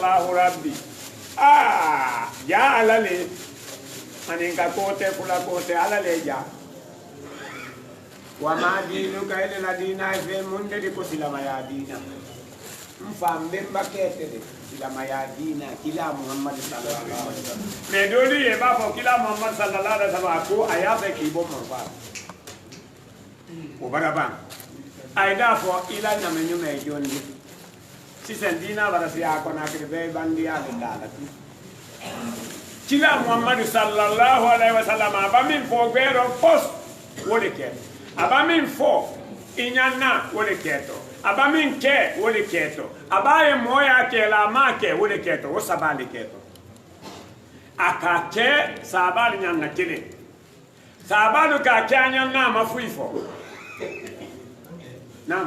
الله ربي جاء على لي أنك كوتة كلا كوتة على لي جاء وما دينك إلا دينا في مندري كسلا ما يا دينا مفهم بمبكتة كلا ما يا دينا كلا محمد صلى الله عليه وسلم مدولي يبقى كلا محمد صلى الله عليه وسلم أكو أيام كيبو مفهم وبرابان أيدا فو إلى نمنيو ميجوندي سيسن دينا برسي أكونا كربي باندي على دالتي كلا محمد صلى الله عليه وسلم أبا من فو غيرو فوس ولكن أبا من فو إنيانا ولكيتو أبا من كي ولكيتو أبا يمويا كي لا ما كي ولكيتو وسبالي كيتو أكا كي سابالي نيانا كيلي سابالو كا كي نيانا مفويفو نعم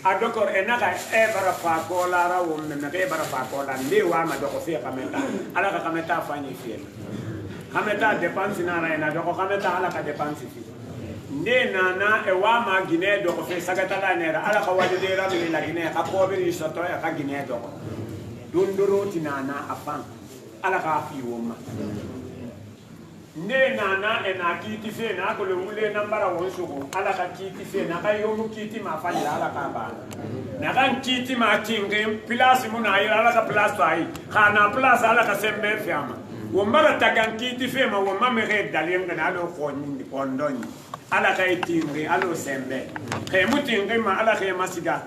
adokor enaka ebara fakola ra wonne me ebara fakola ndi wa ma doko fi kameta ala ka kameta fanyi fi kameta dépense na ra ena doko kameta ala ka dépense fi ndi nana e wa ma gine doko fi sagata la nera ala ka wadi de ra mi la gine ka ko bi soto ya ka gine doko dunduro tinana afan ala ka fi woma ne nana ena kiti fe na ko le wule nambara won sugo ala ka kiti fe na ka yomu kiti ma fa ala ka ba na kan kiti ma tinge place mun ay ala ka place ay kana place ala ka sembe fiama wo mara ta kan kiti fe ma wo ma me re dalien na do ko ni kondoni ala ka tinge alo sembe ke mu tinge ma ala ke masiga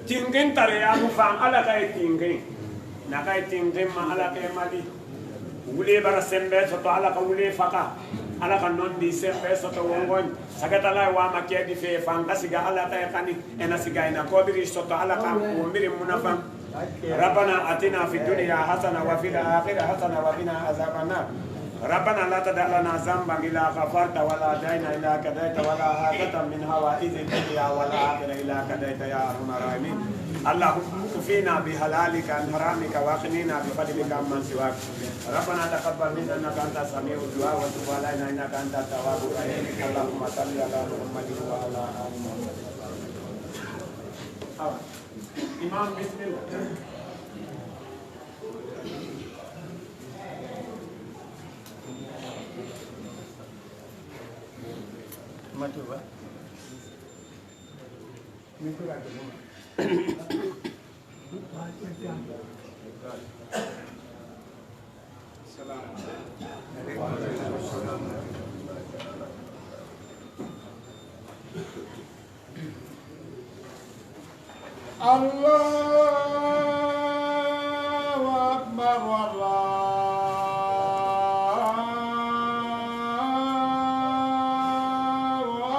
tinge tare ya mu fa ala ka tinge na ka tinge ma ala ke mali wule bara sembe soto ala ka wule faka ala ka nondi sembe soto wongon sagata la wa make di fe fanga siga ala ta kani ena siga ina ko biri soto ala ka wombiri munafam rabbana atina fid dunya hasana wa fil akhirati hasana wa qina azabannar rabbana la tada lana zamban illa ghafarta wa la dayna illa qadaita wa la hajatan min hawaiz dunya wa la akhirati illa qadaita ya arhamar rahimin اللهم كفينا بحلالك عن حرامك واغننا بفضلك عمن سواك ربنا تقبل منا انك انت السميع الدعاء وتب علينا انك انت التواب الرحيم اللهم صل على محمد وعلى ال محمد امام بسم الله متوبه الله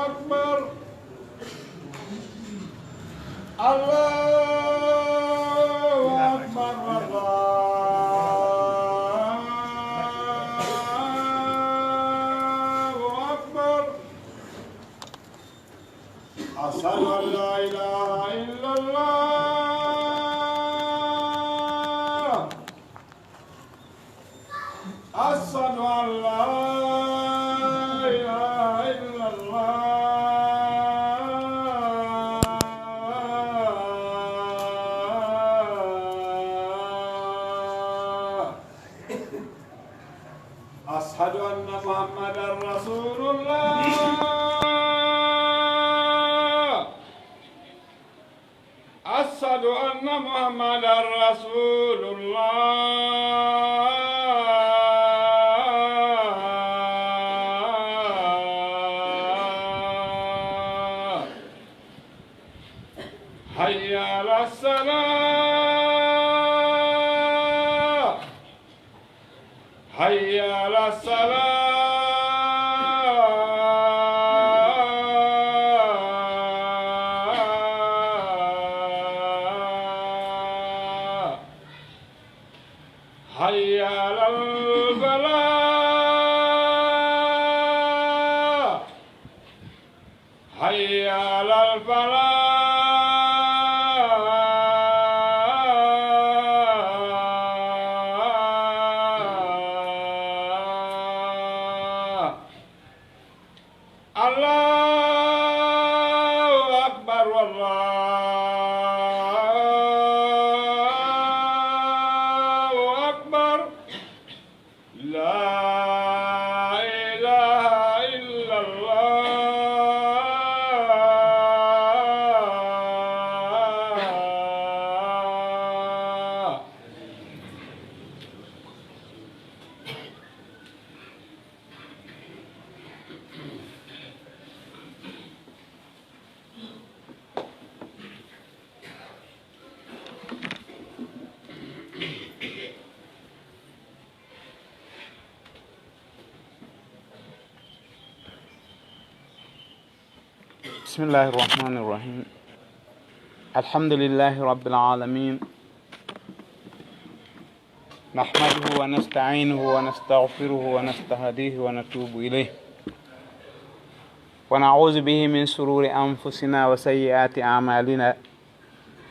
أكبر والله أكبر أشهد أن لا إله إلا الله أشهد أن لا إله إلا الله أشهد أن محمدا رسول الله أشهد أن محمدا رسول الله حي على الصلاة حي على الصلاة حي على الفلاح حي على الفلاح أكبر والله أكبر لا إله إلا الله. بسم الله الرحمن الرحيم. الحمد لله رب العالمين، نحمده ونستعينه ونستغفره ونستهديه ونتوب إليه، ونعوذ به من شرور أنفسنا وسيئات أعمالنا.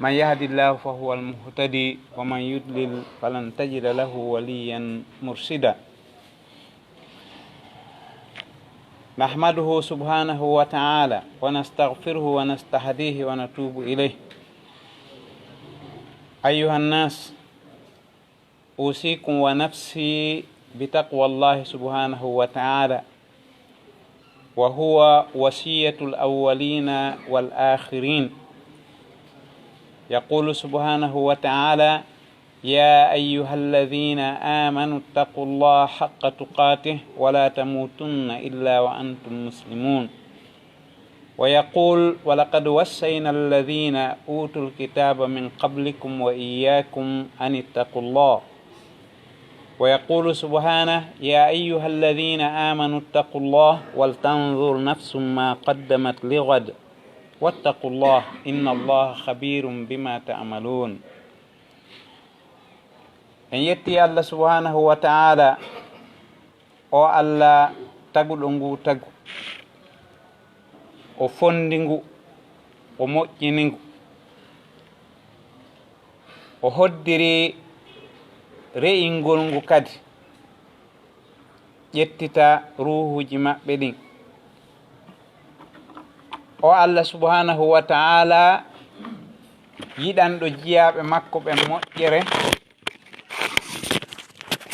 من يهد الله فهو المهتدي، ومن يضلل فلن تجد له وليا مرشدا. نحمده سبحانه وتعالى ونستغفره ونستهديه ونتوب إليه. أيها الناس، أوصيكم ونفسي بتقوى الله سبحانه وتعالى، وهو وصية الأولين والآخرين. يقول سبحانه وتعالى: يا أيها الذين آمنوا اتقوا الله حق تقاته ولا تموتن إلا وأنتم مسلمون. ويقول: ولقد وصينا الذين أوتوا الكتاب من قبلكم وإياكم أن اتقوا الله. ويقول سبحانه: يا أيها الذين آمنوا اتقوا الله ولتنظر نفس ما قدمت لغد واتقوا الله إن الله خبير بما تعملون. en yetti Allah subhanahu wa ta'ala, o Allah taguɗo ngu tagu, o fondi ngu, o moƴƴini ngu, o hoddiri re'ingol ngu kadi ƴettita ruhuji maɓɓe ɗin. o Allah subhanahu wa ta'ala yiɗanɗo jiyaɓe makko ɓe moƴƴere,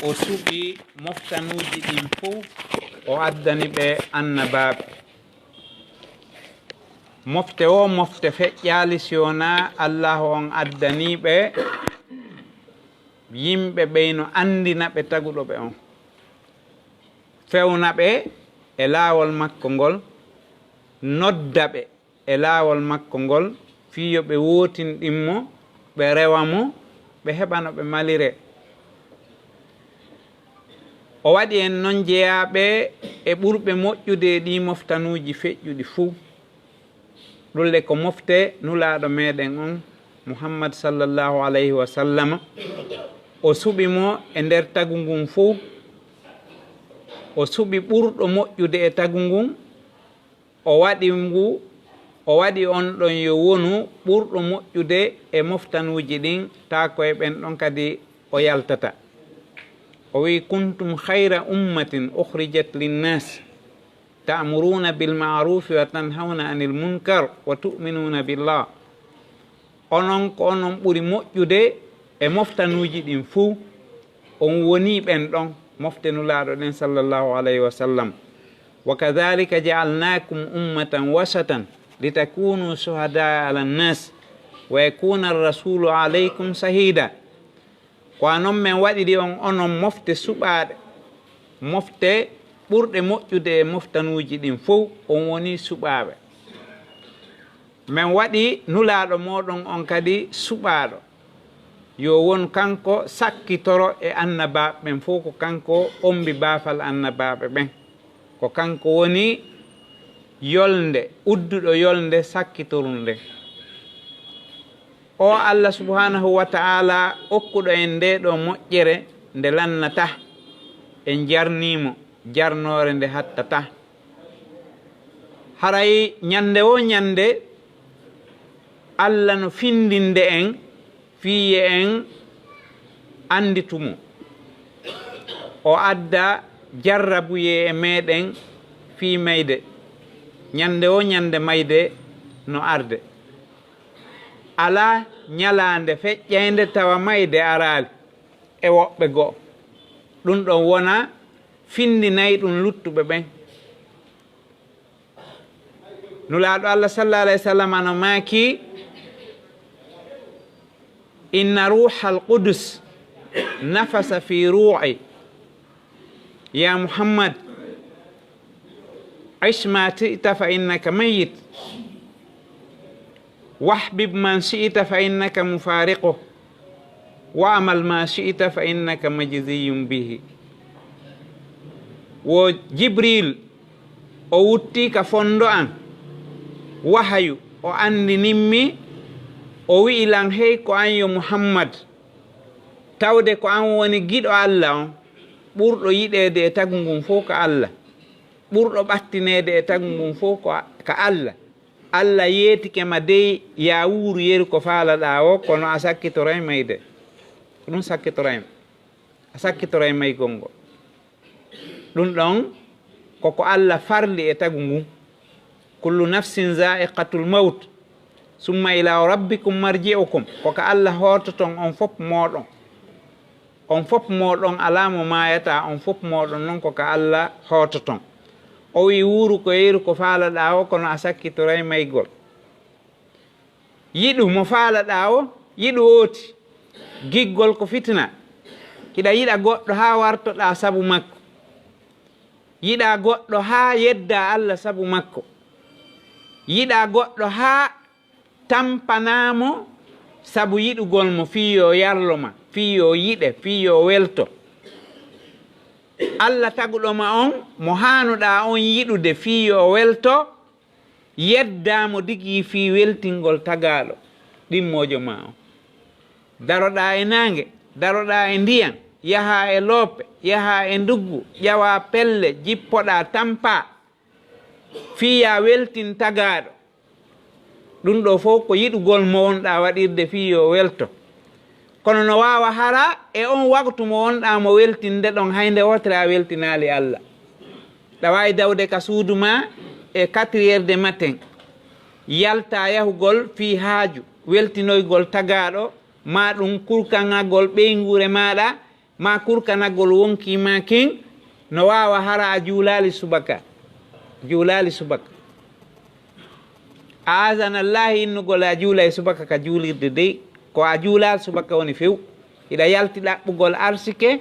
o suɓi moftanuji ɗin fuu, o addani ɓe annabaɓe. mofte o mofte feƴƴali siwona Allah on addaniɓe yimɓe ɓeyno andina ɓe taguɗo ɓe on, fewna ɓe e laawol makko ngol, nodda ɓe e laawol makko ngol, fiyo ɓe wotinɗinmo, ɓe rewamo, ɓe heɓano ɓe malire. o waɗi en noon jeyaɓe e ɓurɓe moƴƴude ɗi moftanuji feƴƴuɗi fuu. ɗulle ko mofte nulaɗo meɗen on Muhammad sallallahu alayhi wa sallam. o suɓimo e nder tagu ngun fuu, o suɓi ɓurɗo moƴƴude e tagu ngun, o waɗi ngu, o waɗi on ɗon yo wonu ɓurɗo moƴƴude e moftanuji ɗin, ta koye ɓen ɗon kadi o yaltata. o wi: kuntum hayra ummatin ukhrijat linnas ta'muruna bilma'rufi wa tanhawna anil munkar wa tu'minuna billah. onon ko onon ɓuri moƴƴude e moftanuji ɗin fuu, on woni ɓen ɗon moftenulaɗo ɗen sallallahu alayhi wa sallam. wa kadhalika ja'alnakum ummatan wasatan litakunu shuhada ala nnas wa yakuna ar-rasulu alaykum shahida. ko anon men waɗiri on onon mofte suɓaɗe, mofte ɓurɗe moƴƴude e moftanuji ɗin fof, on woni suɓaɓe. min waɗi nulaɗo moɗon on kadi suɓaɗo, yo won kanko sakkitoro e annabaɓe ɓen fof, ko kanko ombi baafal annabaɓe ɓen, ko kanko woni yolnde, udduɗo yolnde sakkitorunde. o Allah subhanahu wa ta'ala okkuɗo en nde ɗo moƴƴere nde lannata, en jarnimo jarnore nde hattata. haray ñande o ñande Allah no findinde en fiye en anditumo, o adda jarrabuye e meɗen fi mayde. ñande o ñande mayde no arde ala ñalande feƴƴayde tawa mayde arali e woɓɓe goo ɗum ɗon wona findinayi ɗum luttuɓe ɓen nulaaɗo Allah sallallahu alayhi wa sallam ano maaki inna ruha alqudus nafasa fi ru'i ya muhammad ish ma ti'ta fa innaka mayyit wahbib man shi'ta fa innaka mufariquh wa amal ma shi'ta fa innaka majziyun bihi wo jibril o wutti ka fondo an wahayu o andininmi o wi'ilan hey ko an yo muhammad tawde ko an woni giɗo Allah on ɓurɗo yiɗede e tagu ngun fof ko Allah ɓurɗo ɓattinede e tagu ngun fof ka Allah Allah yeetike ma dey ya wuuru yeri ko faalaɗa o kono a sakkitoray may de ko ɗum sakkitoray a sakkitoray may gongo ɗum ɗon koko Allah farli e tagu ngun kullu nafsin za'iqatul maut summa ila rabbikum marji'ukum koko Allah hototon on fof moɗon alamo mayata on fof moɗon noon koko Allah hototon o wi wuuru ko yeru ko faalaɗa o kono a sakkitoray maygol yiɗu mo faalaɗa o yiɗu ooti giggol ko fitina kiɗa yiɗa goɗɗo ha wartoɗa sabu makko yiɗa goɗɗo ha yedda Allah sabu makko yiɗa goɗɗo ha tampanamo sabu yiɗugol mo fiyo yarloma fiyo yiɗe fiyo welto Allah taguɗoma on mo hanuɗa on yiɗude fiyo welto yeddamo digi fi weltingol tagaɗo ɗimmojo ma on daroɗa e nangue daroɗa e ndiyan yaha e loope yaha e nduggu ƴawa pelle jippoɗa tampa fiya weltin tagaɗo ɗum ɗo fof ko yiɗugol mo wonɗa waɗirde fiyo welto kono no wawa hara e on waktu mo wonɗa mo weltinde ɗon haynde wotere a weltinali Allah ɗa wawi dawde ka suudu ma e 4 heures matin yalta yahugol fi haaju weltinoygol tagaɗo ma ɗum kurkanagol ɓeygure maɗa ma kurkanagol wonkima king no wawa hara a juulali subaka a asanallahi innugol a juula e subaka ka juulirde dey ko a juulal subaka woni few iɗa yalti ɗaɓɓugol arsike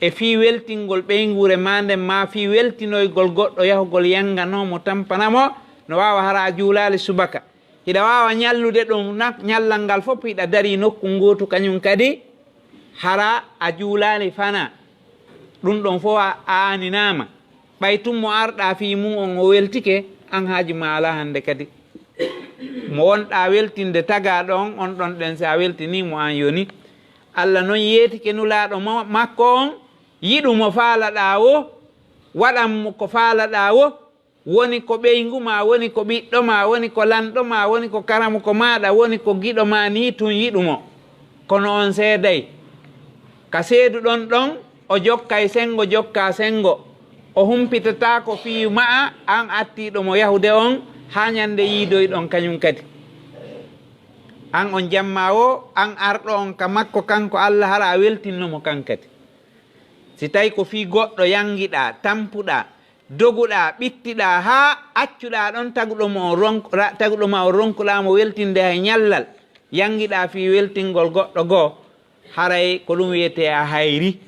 e fi weltingol ɓeygure ma nden ma fi weltinoygol goɗɗo yahugol yanganomo tampanamo no wawa hara a juulali subaka hiɗa wawa ñallude ɗum ñallal ngal fof hiɗa dari nokku ngotu kañum kadi hara a juulali fana ɗum ɗon fof a aninama ɓay tummo arɗa fi mum on o weltike an haaji ma ala hande kadi mo wonɗa weltinde tagaɗo on ɗon ɗen si a weltinimo an yoni Allah noon yeetike nulaɗo makko on yiɗu mo faalaɗa o waɗanmo ko faalaɗa o woni ko ɓeygu ma woni ko ɓiɗɗo ma woni ko lanɗo ma woni ko karamu ko maɗa woni ko giɗo ma ni tun yiɗumo kono on seeday ka seedu ɗon o jokkay sengo jokka sengo o humpitata ko fiyu ma an attiɗo mo yahude on ha ñande yiidoyɗon kañum kadi an on jamma o an arɗo on ka makko kanko Allah hara a weltinnomo kan kadi si tawi ko fi goɗɗo yangiɗa tampuɗa doguɗa ɓittiɗa ha accuɗa ɗon taguɗoma o ronkuɗamo weltinde hay ñallal yangiɗa fi weltingol goɗɗo goo haray ko ɗum wiyete a hayri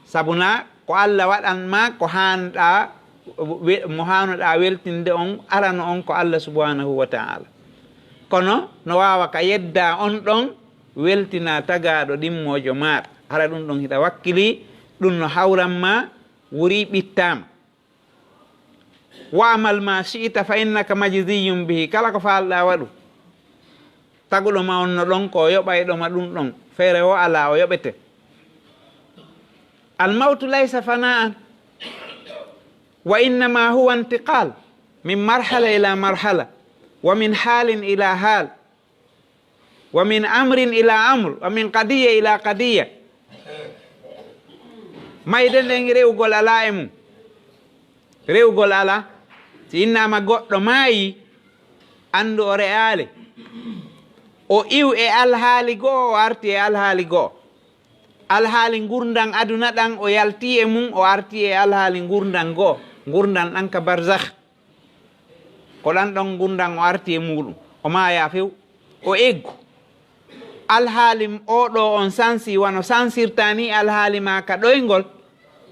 sabuna ko Allah waɗanma ko hanɗa mo hanuɗa weltinde on arano on ko Allah subhanahu wa ta'ala kono no wawa ka yedda on ɗon weltina tagaɗo ɗimmojo maɗa hara ɗum ɗon hiɗa wakkili ɗum no hawranma wuri ɓittama wa amal ma shi'ta fa innaka majziyun bihi kala ko falɗa waɗu taguɗo ma on no ɗon ko yoɓayɗoma ɗum ɗon feere o ala o yoɓete almautu laysa fana'an wa innama huwa intiqal min marhala ila marhala wa min halin ila hal wa min amrin ila amr wa min qadiya ila qadiya mayde nden rewgol ala e mum rewgol ala si innama goɗɗo maayi anndu o re'aali o iw e alhaali goo o arti e alhaali goo alhaali gurdan aduna ɗan o yalti e mum o arti e alhaali gurdan goo gurdan ɗan ka barzakh ko ɗan ɗon gurdan o arti e muɗum o maaya few o eggu alhaali oɗo on sansi wano sansirta ni alhaali ma ka ɗoygol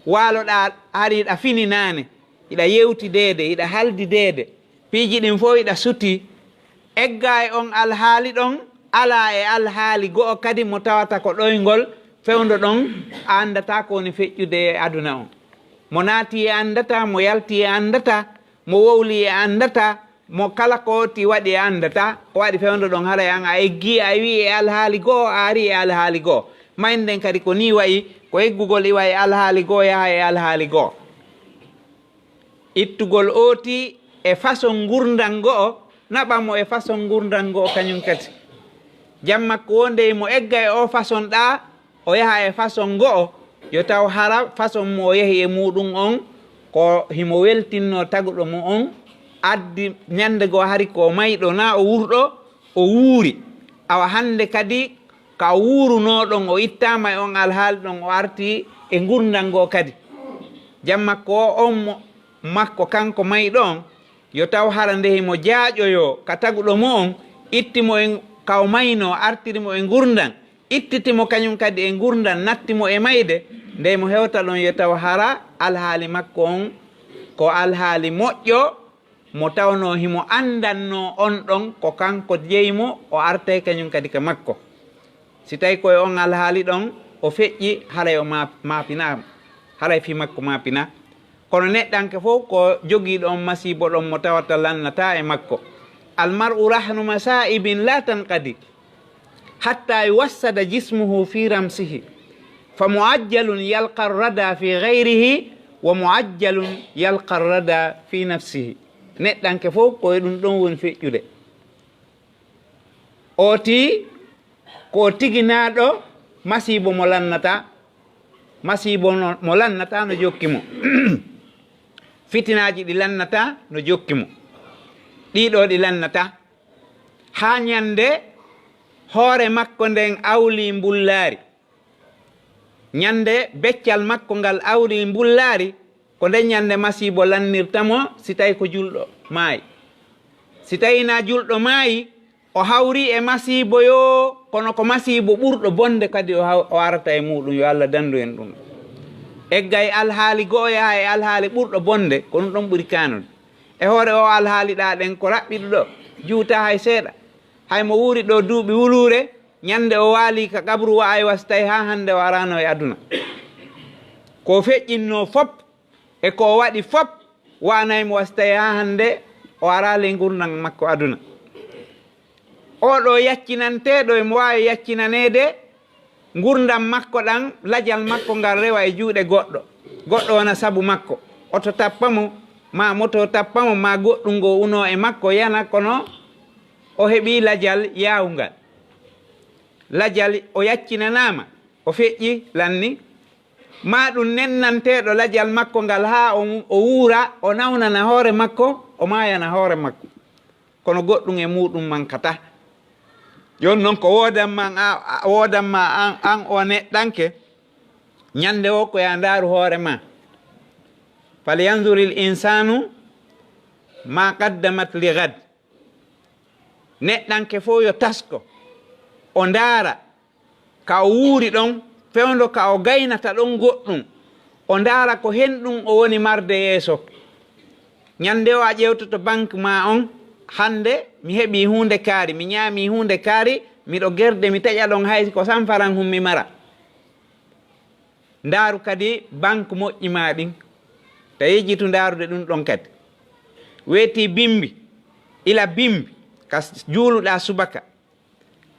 waaloɗa hariɗa fini naane iɗa yewti deede iɗa haldi deede piiji ɗin fof iɗa suti egga e on alhaali ɗon ala e alhaali go'o kadi mo tawata ko ɗoygol fewndo ɗon a andata ko woni feƴƴude e aduna on mo naati e andata mo yalti e andata mo wowli e andata mo kala ko ti waɗi e andata ko waɗi fewndo ɗon haray an a eggi a wi e alhaali goo a ari e alhaali goo maynden kadi ko ni wayi ko eggugol iwa e alhaali goo yaha e alhaali goo ittugol ooti e façon gurdan go'o naɓamo e façon gurdan go'o kañum kadi jammakko wonde mo egga e o façon ɗa o yaha e façon go'o yo taw hara façon mo o yehi e muɗum on ko himo weltinno taguɗo mo on addi ñande goo hari ko mayɗo na o wurɗo o wuuri awa hande kadi ka wurunoɗon o ittama e on alhaali ɗon o arti e gurdan goo kadi jammakko o on makko kanko mayɗo on yo taw hara nde himo jaaƴoyo ka taguɗo mo on ittimo e kaw mayno artirimo e gurdan ittitimo kañum kadi e gurdan nattimo e mayde nde mo hewta ɗon yo taw hara alhaali makko on ko alhaali moƴƴo mo tawno himo andanno on ɗon ko kanko jeymo o arte kañum kadi ka makko si tawi koye on alhaali ɗon o feƴƴi haray o mapinama haray fi makko mapina kono neɗɗanke fof ko jogiiɗo on masibo ɗon mo tawata lannata e makko almar'u rahnu masaibin la tanqadi hatta yuwassada jismuhu fi ramsihi fa muajjalun yalqa rada fi gayrihi wa muajjalun yalqa rada fi nafsihi neɗɗanke fof koye ɗum ɗon woni feƴƴude oti ko tiginaɗo masibo mo lannata masibo mo lannata no jokkimo fitinaji ɗi lannata no jokkimo ɗiɗo ɗi lannata ha ñande hoore makko nden awli mbullaari ñande beccal makko ngal awli mbullaari ko nden ñande masibo lannirtamo si tawi ko julɗo maayi si tawi na julɗo maayi o hawri e masibo yo kono ko masibo ɓurɗo bonde kadi o arata e muɗum yo Allah dandu en ɗum egga e alhaali go'o yaha e alhaali ɓurɗo bonde ko ɗum ɗon ɓuri kanude e hoore o alhaali ɗa ɗen ko raɓɓiɗo ɗo juuta hay seeɗa hay mo wuuri ɗo duuɓi wuluure ñande o waali ka kabru wa ay was tawi ha hande o arano e aduna ko feƴƴinno fop e ko waɗi fop wanaymo was tawi ha hande o arale gurdan makko aduna oɗo yaccinanteɗo emo wawi yaccinanede gurdam makko ɗan lajal makko ngal rewa e juuɗe goɗɗo goɗɗo wona saabu makko oto tappamo ma moto tappamo ma goɗɗum ngo uno e makko yana kono o heeɓi lajal yawgal lajal o yaccinanama o feƴƴi lanni ma ɗum nennanteɗo lajal makko ngal ha o wuura o nawnana hoore makko o mayana hoore makko kono goɗɗum e muɗum mankata joni noon ko wodanma an o neɗɗanke ñande o ko ya ndaaru hoore ma falyanzur il insanu ma qaddamat li gad neɗɗanke fof yo tasko o ndaara ka o wuuri ɗon fewndo ka o gaynata ɗon goɗɗum o ndaara ko hen ɗum o woni marde yeeso ñande o a ƴewtoto banque ma on hande mi heɓi hunde kaari mi ñaami hunde kaari miɗo gerde mi taƴa ɗon hay ko sanfaran hummi mara ndaaru kadi banque moƴƴi ma ɗin tawi jitu ndaarude ɗum ɗon kadi weeti bimbi ila bimbi ka juuluɗa subaka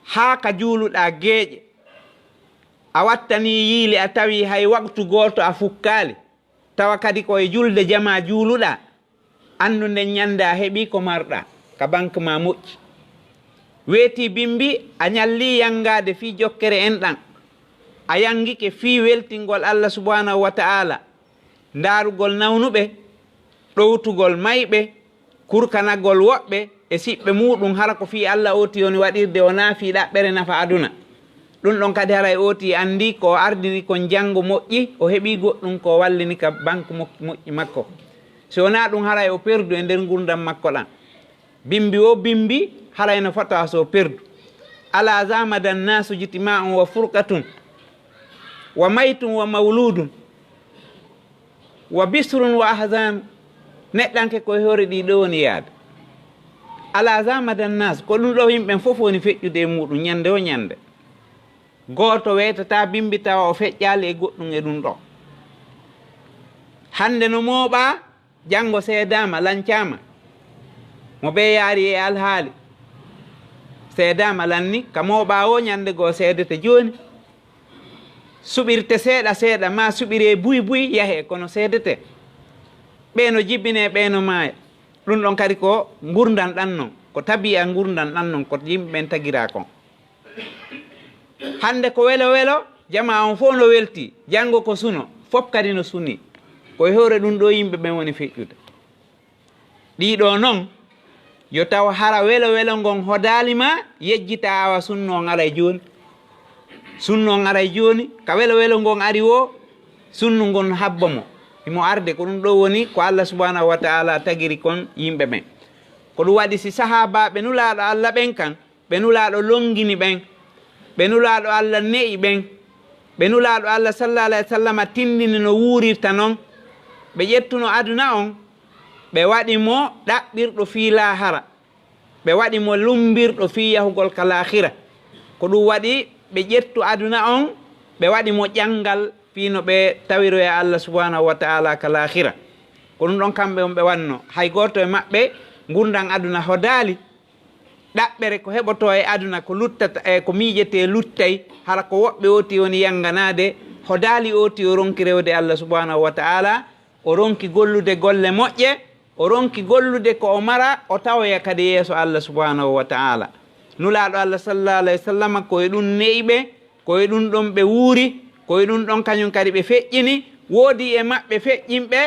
haa ka juuluɗa geeƴe a wattani yiili a tawi hay waktu gooto a fukkaali tawa kadi koye julde jama juuluɗa anndu nden ñande a heɓi ko marɗa ka banque ma moƴƴi weeti bimbi a ñalli yangade fi jokkere en ɗan a yangike fi weltingol Allah subhanahu wa ta'ala ndaarugol nawnuɓe ɗowtugol mayɓe kurkanagol woɓɓe e siɓɓe muɗum hara ko fi Allah oti woni waɗirde o naafi ɗaɓɓere nafa aduna ɗum ɗon kadi haray oti andi ko ardiri kon janngo moƴƴi o heɓi goɗɗum ko wallini ka banque moƴƴi makko so wona ɗum haray o perdu e nder gurdam makko ɗan bimbi o bimbi haray no fota so perdu ala zamada nnasu jitima'un wa furqatun wa maytun wa mawludun wa bisrun wa ahzanu neɗɗanke koye hoore ɗi ɗo woni yaade ala zamada nnas ko ɗum ɗo yimɓen fof woni feƴƴude e muɗum ñande o ñande gooto weytata bimbi tawa o feƴƴali e goɗɗum e ɗum ɗo hande no mooɓa janngo seedama lancama mo ɓe yaari e alhaali seedama lanni ka mooɓa o ñande goo seedete joni suɓirte seeɗa seeɗa ma suɓire buy buy yahe kono seedete ɓeeno jibbine ɓeeno maaya ɗum ɗon kadi ko gurdan ɗan noon ko tabi'a gurdan ɗan noon ko yimɓe ɓen tagira kon hande ko welo welo jama on fof no welti janngo ko suno fof kadi no suni koye hoore ɗum ɗo yimɓe ɓen woni feƴƴude ɗiɗo noon yo taw hara welo welo ngon hodalima yejjita awa sunno on ara e joni sunno on ara e joni ka welo welo ngon ari o sunnu ngon habba mo imo arde ko ɗum ɗo woni ko Allah subhanahu wa ta'ala tagiri kon yimɓe ɓen ko ɗum waɗi si sahabaɓe nulaɗo Allah ɓen kan ɓe nulaɗo longini ɓen ɓe nulaɗo Allah ne'i ɓen ɓe nulaɗo Allah sallallahu alayhi wa sallam tindini no wuurirta noon ɓe ƴettuno aduna on ɓe waɗi mo ɗaɓɓirɗo fi lahara ɓe waɗi mo lumbirɗo fi yahugol ka lahira ko ɗum waɗi ɓe ƴettu aduna on ɓe waɗi mo ƴangal fino ɓe tawiro e Allah subhanahu wa ta'ala ka lahira ko ɗum ɗon kamɓe on ɓe wanno hay goto e maɓɓe gurdan aduna hodali ɗaɓɓere ko heɓoto e aduna ko luttata e ko miijete luttay hara ko woɓɓe oti woni yanganade hodali oti o ronki rewde Allah subhanahu wa ta'ala o ronki gollude golle moƴƴe o ronki gollude ko o mara o tawoya kadi yeeso Allah subhanahu wa ta'ala nulaɗo Allah sallallahu alayhi wa sallam koye ɗum neyiɓe koye ɗum ɗon ɓe wuuri koye ɗum ɗon kañum kadi ɓe feƴƴini woodi e maɓɓe feƴƴinɓe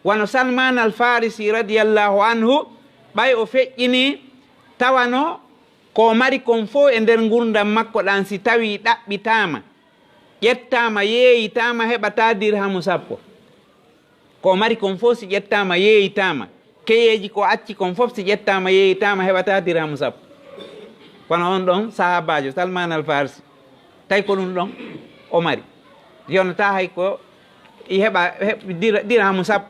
wano Salman al Farisi radiyallahu anhu ɓay o feƴƴini tawano ko mari kon fof e nder gurdam makko ɗan si tawi ɗaɓɓitama ƴettama yeeyitama heɓata dirhamu 10 ko mari kon fof si ƴettama yeeyitama keyeji ko acci kon fof si ƴettama yeeyitama heɓata dirhamu 10 kono on ɗon sahabajo Salman al Farisi tawi ko ɗum ɗon o mari yonata hay ko heɓa dirhamu 10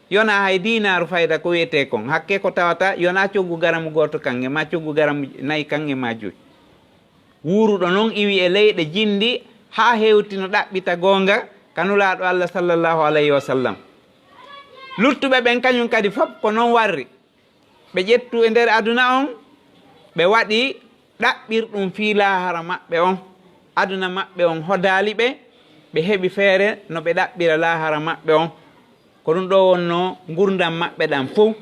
yona hay dinaru fayda ko wiyete kon hakke ko tawata yona coggu garamu goto kange ma coggu garamu 4 kange ma 5 wuruɗo noon iwi e leyɗe jindi ha hewtino ɗaɓɓita gonga kanulaɗo Allah sallallahu alayhi wa sallam luttuɓe ɓen kañum kadi fof ko noon warri ɓe ƴettu e nder aduna on ɓe waɗi ɗaɓɓirɗum fi lahara maɓɓe on aduna maɓɓe on hodali ɓe ɓe heɓi feere no ɓe ɗaɓɓira lahara maɓɓe on ko ɗum ɗo wonno gurdam maɓɓe ɗam fof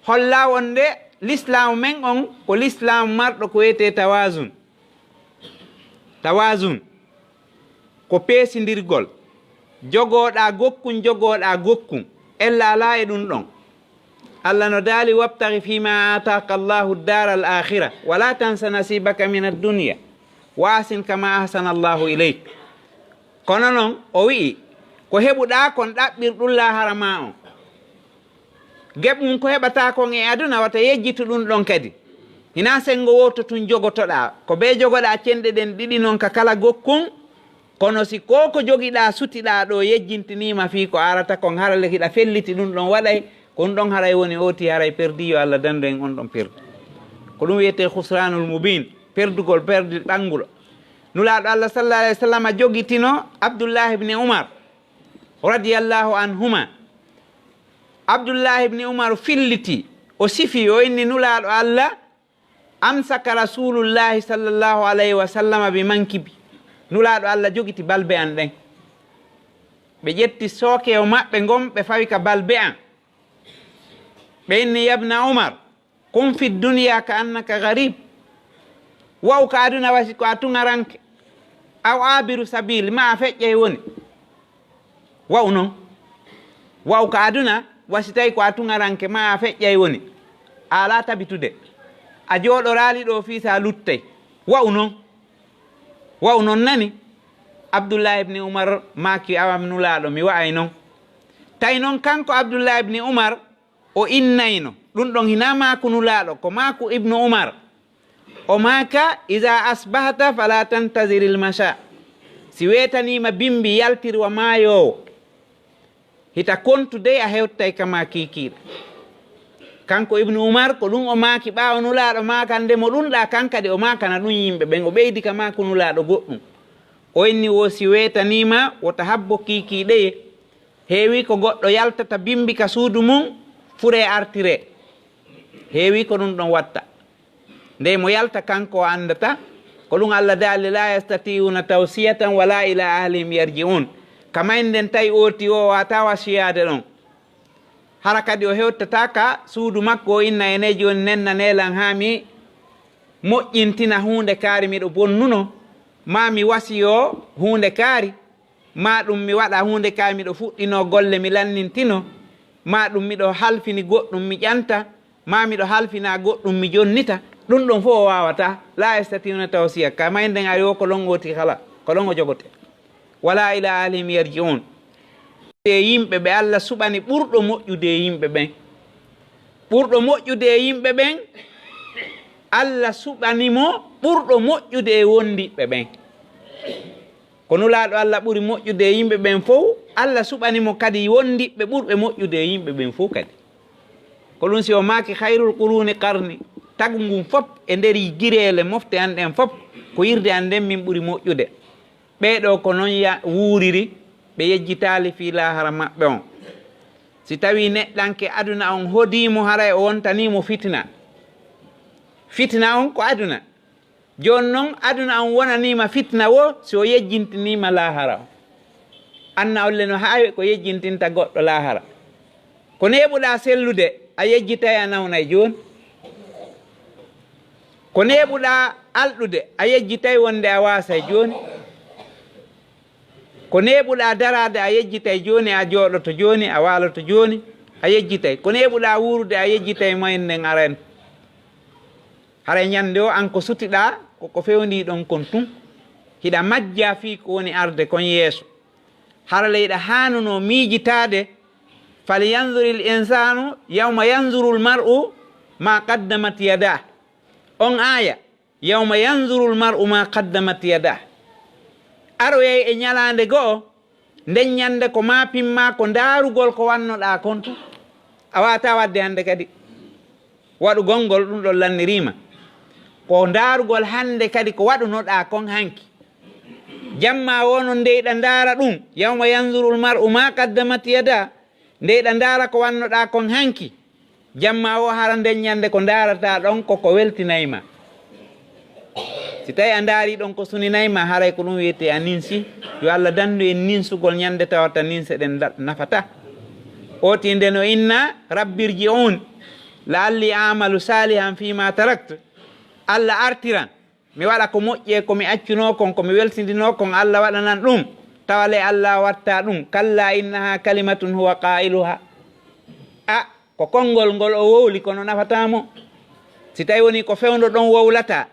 holla wonde l'islamu men on ko l'islamu marɗo ko wiyete tawazun ko peesidirgol jogoɗa gokkum ella ala e ɗum ɗon Allah no daali wabtaghi fima ataka Allahu dar al akhira wala tansa nasibaka min ad-dunya wa ahsin kama ahsana Allahu ileyk kono noon o wi'i ko heɓuɗa kon ɗaɓɓirɗum lahara ma on geɓum ko heɓata kon e aduna wata yejjitu ɗum ɗon kadi hina sengo woto tun jogotoɗa ko be jogoɗa cenɗe ɗen ɗiɗi noon ka kala gokkum kono si ko jogiɗa sutiɗa ɗo yejjintinima fi ko arata kon harale hiɗa felliti ɗum ɗon waɗay ko ɗum ɗon haray woni oti haray perdi yo Allah dando en on ɗon perdi ko ɗum wiyete husranul mubin perdugol perdi ɓanguɗo nulaɗo Allah sallallahu alayhi wa sallam jogitino Abdullah ibn Umar radiyallahu anhuma Abdullah ibn Umar filliti o sifi o inni nulaɗo Allah amsaka rasulullahi sallallahu alayhi wa sallam bi mankibi nulaɗo Allah jogiti balbe an ɗen ɓe ƴetti sooke o maɓɓe gon ɓe fawi ka balbe an ɓe inni yabna Umar kun fi duniya ka annaka garib waw ka aduna wasi ko a tugaranke aw abiru sabil ma a feƴƴey woni waw ka aduna wasi tawi ko a tugaranke ma a feƴƴey woni ala tabitude a jooɗoraali ɗo fii sa luttay wa'u noon nani Abdullah ibni Umar maaki awam nulaaɗo mi wa'ay noon tawi noon kanko Abdullah ibni Umar o innayno ɗum ɗon hina maaku nulaaɗo ko maaku ibnu Umar o maaka iza asbahata fala tantaziril masha si wetanima bimbi yaltirwa maayowo hita kontude a hewttay kama kikiiɗa kanko ibnu Umar ko ɗum o maaki ɓaawo nulaaɗo maakande mo ɗum ɗa kankadi o maakana ɗum yimɓe ɓen o ɓeydi ka maaku nulaaɗo goɗɗum o inni wo si wetanima wota habbo kikiiɗeye heewi ko goɗɗo yaltata bimbi ka suudu mum fure artire heewi ko ɗum ɗon watta nde mo yalta kanko o andata ko ɗum Allah daali la yastatiuna tawsiyatan wala ila ahlihim yarji'un kamay nden tawi ooti o wata wasiyade ɗon hara kadi o hewtata ka suudu makko o inna ene joni nenna nelan ha mi moƴƴintina hunde kaari miɗo bonnuno ma mi wasiyo hunde kaari ma ɗum mi waɗa hunde kaari miɗo fuɗɗino golle mi lannintino ma ɗum miɗo halfini goɗɗum mi ƴanta ma miɗo halfina goɗɗum mi jonnita ɗum ɗon fof o wawata la yastatiuna tawsiya kamay nden ari o ko ɗon oti hala ko ɗon o jogote wala ila alihim yarji'un e yimɓe ɓe Allah suɓani ɓurɗo moƴƴude e yimɓe ɓen ɓurɗo moƴƴude e yimɓe ɓen Allah suɓanimo ɓurɗo moƴƴude e wondiɓe ɓen ko nulaaɗo Allah ɓuri moƴƴude e yimɓe ɓen fof Allah suɓanimo kadi wondiɓe ɓurɓe moƴƴude e yimɓe ɓen fof kadi ko ɗum si o maaki hayrul quruni qarni tagu ngun fof e nder gireele mofte an ɗen fof ko yirde an nden min ɓuri moƴƴude ɓeeɗo ko noon wuuriri ɓe yejjitaali fii lahara maɓɓe on si tawi neɗɗanke aduna on hodimo haray o wontanimo fitina on ko aduna joni noon aduna on wonanima fitna wo si o yejjintinima lahara o anna olle no haawi ko yejjintinta goɗɗo lahara ko neɓuɗa sellude a yejjitay a nawnay joni ko neɓuɗa alɗude a yejjitay wonde a wasay joni ko neɓuɗa darade a yejjitay joni a jooɗoto joni a waloto joni a yejjitay ko neɓuɗa wurude a yejjitay moyen nden aren hara ñande o an ko sutiɗa koko fewndi ɗon kon tun hiɗa majja fii ko woni arde kon yeeso hara leyɗa hanuno miijitade falyanzuri l insanu yawma yanzuru l mar'u ma qaddamat yada on aya yawma yanzuru l mar'u ma qaddamat yada aroyey e ñalande go'o nden ñande ko ma pimma ko daarugol ko wannoɗa kon tu a wata wadde hande kadi waɗu gongol ɗum ɗon lannirima ko daarugol hande kadi ko waɗunoɗa kon hanki jamma wono ndeyɗa ndaara ɗum yawma yanzuru l mar'u ma qaddamat yada ndeyɗa ndaara ko wannoɗa kon hanki jamma o hara nden ñande ko ndaarata ɗon koko weltinayma si tawi a ndaari ɗon ko suninayma haray ko ɗum wiyete a ninsi yo Allah dandu en ninsugol ñande tawata ninse ɗen nafata oti nden o inna rabbirji'un la'alli amalu salihan fima tarakt Allah artiran mi waɗa ko moƴƴe komi accuno kon komi weltindino kon Allah waɗanan ɗum tawale Allah watta ɗum kalla innaha kalimatun huwa qailuha a ko konngol ngol o wowli kono nafatamo si tawi woni ko fewndo ɗon wowlata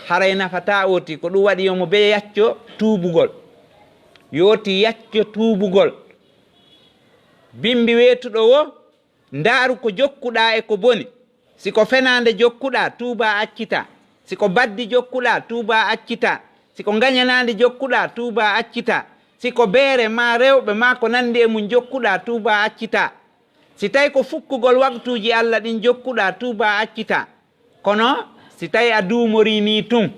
haray nafata oti ko ɗum waɗi yomo be yacco tuubugol yoti yacco tuubugol bimbi wetuɗo wo ndaaru ko jokkuɗa e ko boni siko fenande jokkuɗa tuuba accita siko baddi jokkuɗa tuuba accita siko gañanande jokkuɗa tuuba accita siko beere ma rewɓe ma ko nandi e mum jokkuɗa tuuba accita si tawi ko fukkugol waktuji Allah ɗin jokkuɗa tuuba accita kono si tawi a duumori ni tun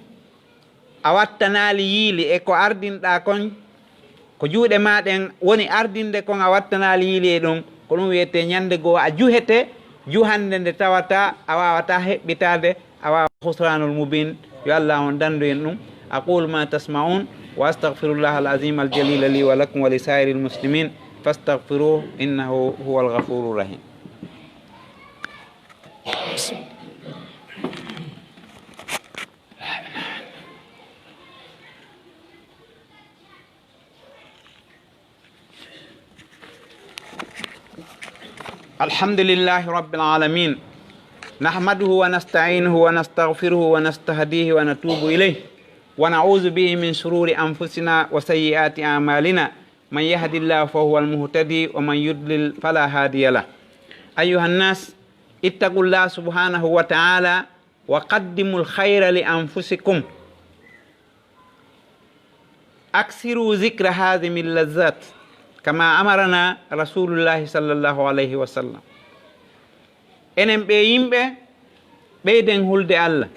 a wattanali yiili e ko ardinɗa kon ko juuɗe maɗen woni ardinde kon a wattanali yiili e ɗum ko ɗum wiyete ñande goo a juhete juhande nde tawata a wawata heɓɓitade a wawa husranul mubin yo Allah on dandu en ɗum aqulu ma tasma'un wa astaghfirullah alazim aljalila li wa lakum wa li sairi lmuslimin fastaghfiruh innahu huwa alghafuru rahim. الحمد لله رب العالمين نحمده ونستعينه ونستغفره ونستهديه ونتوب إليه ونعوذ به من شرور أنفسنا وسيئات أعمالنا من يهد الله فهو المهتدي ومن يضلل فلا هادي له أيها الناس اتقوا الله سبحانه وتعالى وقدموا الخير لأنفسكم أكثروا ذكر هذه من اللذات كما أمرنا رسول الله صلى الله عليه وسلم enen ɓe yimɓe ɓeyden hulde Allah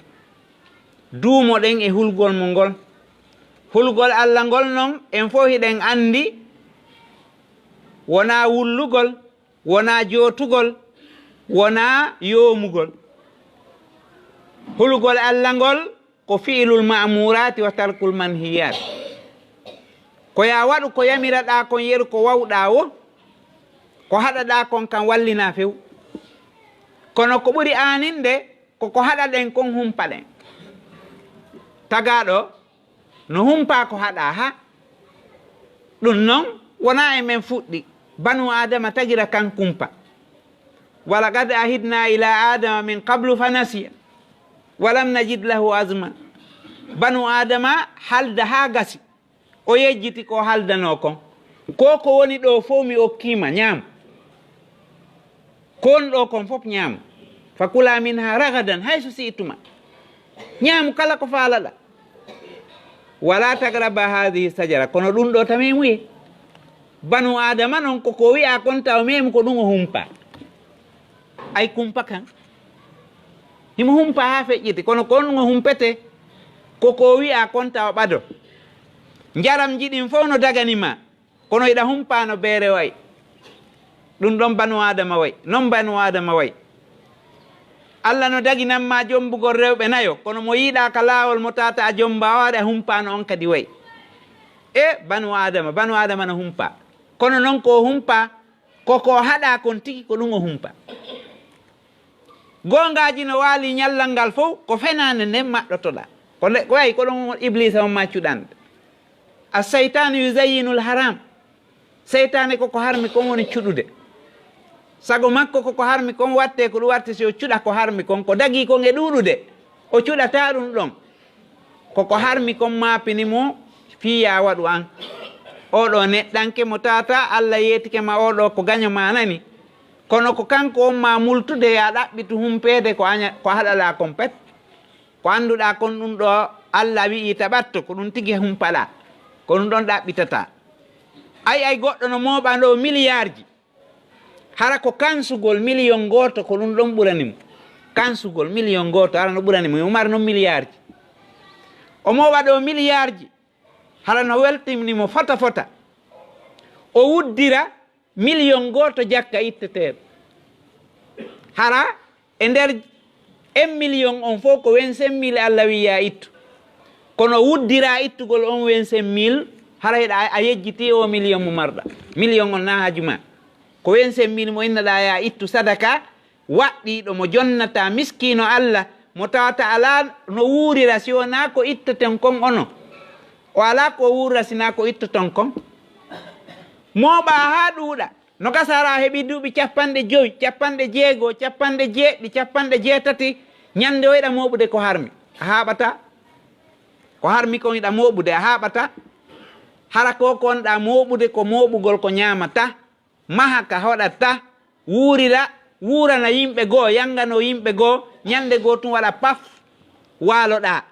duumoɗen e hulgol mo ngol hulgol Allah ngol noon en fof hiɗen anndi wona wullugol wona jootugol wona yoomugol hulgol Allah ngol ko fi'lul ma'murati wa tarkul manhiyat ko ya waɗu ko yamiraɗa kon yeru ko wawɗa wo ko haɗaɗa kon kan wallina few kono ko ɓuri aninde koko haɗaɗen kon humpaɗen tagaɗo no humpa ko haɗa ha ɗum noon wona e men fuɗɗi banu adama tagira kan kumpa wala qad ahidna ila adama min qablu fa nasiya walam najid lahu azma banu adama halda ha gasi o yejjiti ko haldano kon ko woni ɗo fof mi okkima ñaam kon ɗo kon fof ñaamu fakula minha ragadan hayso si'tuma ñaamu kala ko faalaɗa wala tagraba hadihi sajara kono ɗum ɗo tami muye banu adama noon koko wi'a kon taw memi ko ɗum o humpa ay kumpa kan himo humpa ha feƴƴiti kono kon ɗum o humpete koko wi'a kon taw ɓado jaram jiɗin fof no daganima kono iɗa humpa no beere way ɗum ɗon banu adama way non banu adama way Allah no daginanma jombugol rewɓe nayo kono mo yiiɗa ka laawol mo tata a jombawaɗe a humpano on kadi way e banu adama no humpa kono noon ko humpa koko haɗa kon tigi ko ɗum o humpa gongaji no waali ñallal ngal fof ko fenande nden maɗɗotoɗa ko way ko ɗon iblisa on maccuɗande a seytane yuzayyinul haram seytane koko harmi kon woni cuɗude sago makko koko harmi kon watte ko ɗum watte si o cuɗa ko harmi kon ko dagi kon e ɗuɗude o cuɗata ɗum ɗon koko harmi kon mapinimo fiya waɗu an oɗo neɗɗanke mo tata Allah yeetike ma oɗo ko gaño ma nani kono ko kanko on ma multude ya ɗaɓɓitu humpede ko haɗaɗa kon pet ko annduɗa kon ɗum ɗo Allah wi'i taɓatto ko ɗum tigi humpaɗa ko ɗum ɗon ɗaɓɓitata ay goɗɗo no mooɓa ɗo milliard ji hara ko kansugol million goto ko ɗum ɗon ɓuranimo kansugol million goto hara no ɓuranimo o mari noon milliard ji o mooɓa ɗo milliard ji hara no weltinimo fota o wuddira million goto jakka itteteɗo hara e nder 1 million on fof ko 25 000 Allah wiya ittu kono wuddira ittugol on 25 000 hara heɗa a yejjiti o million mo marɗa million on na hajuma ko 25 000 mo innaɗa ya ittu sadaka waɗɗiɗo mo jonnata miskino Allah mo tawata ala no wuurira si wona ko itteten kon ono o ala ko wuurira sina ko ittoton kon mooɓa ha ɗuuɗa no gasara heeɓi duuɓi 50 50 60 50 jeetati ñande o yiɗa moɓude ko harmi a haɓata ko harmi kon yiɗa moɓude a haɓata hara ko konɗa moɓude ko moɓugol ko ñamata maha ka hoɗata wuurana yimɓe goo yangano yimɓe goo ñande goo tun waɗa paf waaloɗa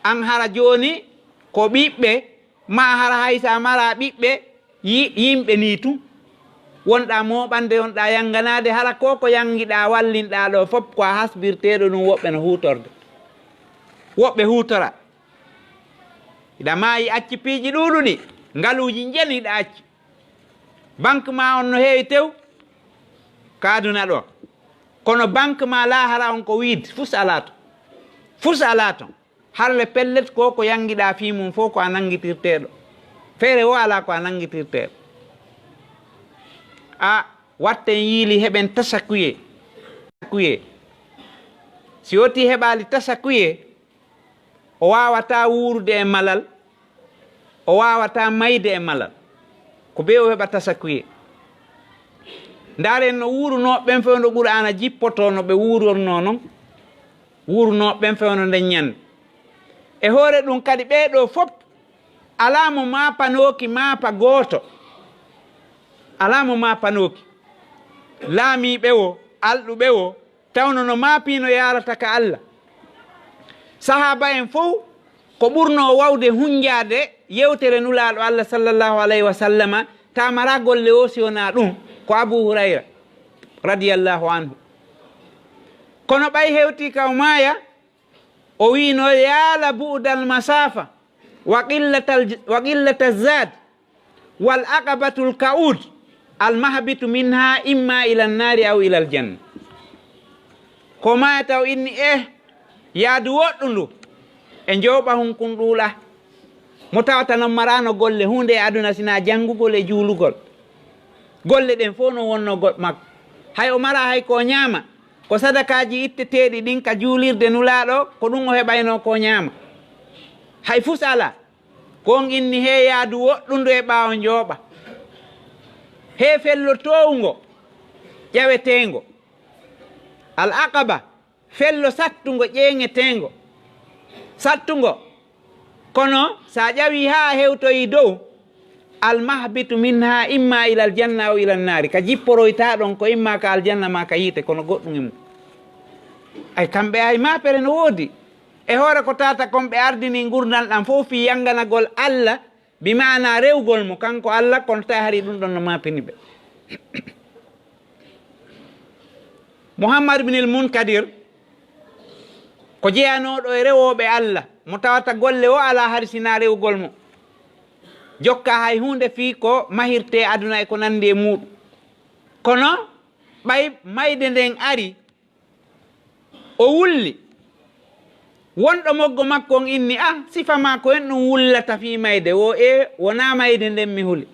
an hara joni ko ɓiɓɓe ma hara haysa mara ɓiɓɓe yimɓe ni tun wonɗa moɓande wonɗa yanganade hara ko yangiɗa wallinɗa ɗo fof ko a hasbirteɗo ɗum woɓɓe no hutorde woɓɓe hutora iɗa maayi acci piiji ɗuɗuɗi ngaluji jeniɗa acci banque ma on no heewi tew kaduna ɗo kono banque ma lahara on ko wiide fus ala ton harle pellet ko yangiɗa fi mum fof ko a nanguitirteɗo feere o ala ko a nanguitirteɗo a watten yiili heɓen tasakuye si woti heɓali tasakuye o wawata wuurde e malal o wawata mayde e malal ko be o heɓa tasakuye ndaren no wuurunoɓe ɓen fewno qur'ana jippoto no ɓe wuurorno noon wuurunoɓe ɓen fewno nden ñande e hoore ɗum kadi ɓeeɗo fof alamo mapanoki mapa gooto alamo mapanoki laamiɓe o alɗuɓe o tawno no maapino yarata ka Allah sahaba en fof ko ɓurno wawde hunjade yewtere nulaaɗo Allah sallllahu alayhi wa sallama tamara golle o si wona ɗum ko Abu Hurayra radiyallahu anhu kono ɓay hewti kaw maaya o wino yaala bu'dal masafa wa qillata zad wal aqabatul ka'ud al mahbitu minha imma ila nnari aw ila aljanna ko maya taw inni yaadu woɗɗu ndu e jowɓa hunkun ɗuuɗa mo tawata noon marano golle hunde e aduna sina janngugol e juulugol golle ɗen fof no wonno makko hay o mara hay ko ñaama ko sadakaji itteteɗi ɗin ka juulirde nulaaɗo ko ɗum o heɓayno ko ñaama hay fus ala kon inni he yaadu woɗɗundu e ɓaawo njooɓa he fello towgo ƴawetengo al aqaba fello sattugo ƴeŋetengo sattugo kono sa ƴawi ha hewtoyi dow almahbitu minha imma ila aljanna aw ila nnari ka jipporoyta ɗon ko imma ka aljanna ma ka yiite kono goɗɗum e mum ay kamɓe ay mapere no woodi e hoore ko tata komɓe ardini gurdal ɗam fof fi yanganagol Allah bi mana rewgol mo kanko Allah kono tawi hari ɗum ɗon no mapini ɓe Muhammad ibn al-Munkadir ko jeyanoɗo e rewoɓe Allah mo tawata golle o ala hari sina rewgol mo jokka hay hunde fi ko mahirte aduna e ko nandi e muɗum kono ɓay mayde nden ari o wulli wonɗo moggo makko on inni sifa ma ko en ɗum wullata fi mayde wo wona mayde nden mi huli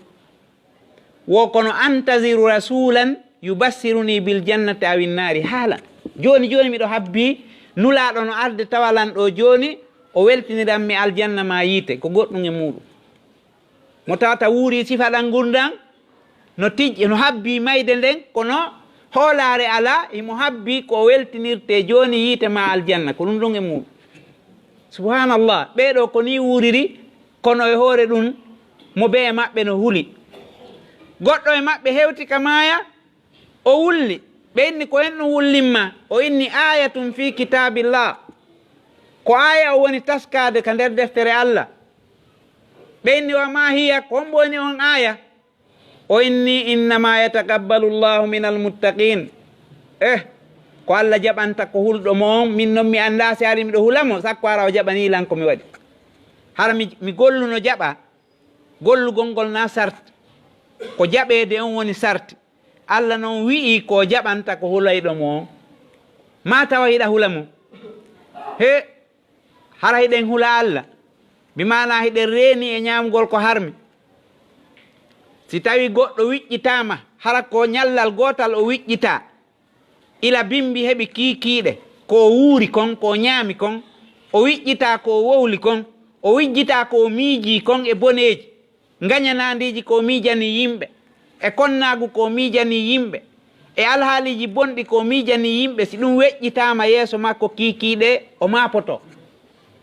wo kono antaziru rasulan yubassiruni bil jannati awi nnari haala joni miɗo habbi nulaɗo no arde tawalan ɗo joni o weltiniran mi aljanna ma yiite ko goɗɗum e muɗum mo tawata wuuri sifa ɗan gurdan no tijji no habbi mayde nden kono hoolare ala imo habbi ko weltinirte joni yiite ma aljanna ko ɗum ɗon e muɗum subhanallah ɓeɗo ko ni wuuriri kono e hoore ɗum mo be e maɓɓe no huli goɗɗo e maɓɓe hewti ka maaya o wulli ɓe inni ko hen ɗum wullinma o inni ayatum fi kitabillah ko aya o woni taskade ka nder deftere Allah ɓe inni wa ma hiya ko on woni on aya o inni innama yatakabbalu llahu min almuttaqin ko Allah jaɓanta ko hulɗo mo on min noon mi anda si ari miɗo hulamo sakko ara o jaɓani lan ko mi waɗi hara mi golluno jaɓa gollugol ngol na sart ko jaɓede on woni sarti Allah noon wi'i ko jaɓanta ko hulayɗo mo on ma tawa hiɗa hula mo hara hiɗen hula Allah bimana hiɗen reeni e ñamgol ko harmi si tawi goɗɗo wiƴƴitama hara ko ñallal gotal o wiƴƴita ila bimbi heɓi kiikiiɗe ko wuuri kon ko ñaami kon o wiƴƴita ko wowli kon o wijjita ko miiji kon e boneji gañanandiji ko miijani yimɓe e konnagu ko miijani yimɓe e alhaaliji bonɗi ko miijani yimɓe si ɗum weƴƴitama yeeso makko kiikiiɗe o mapoto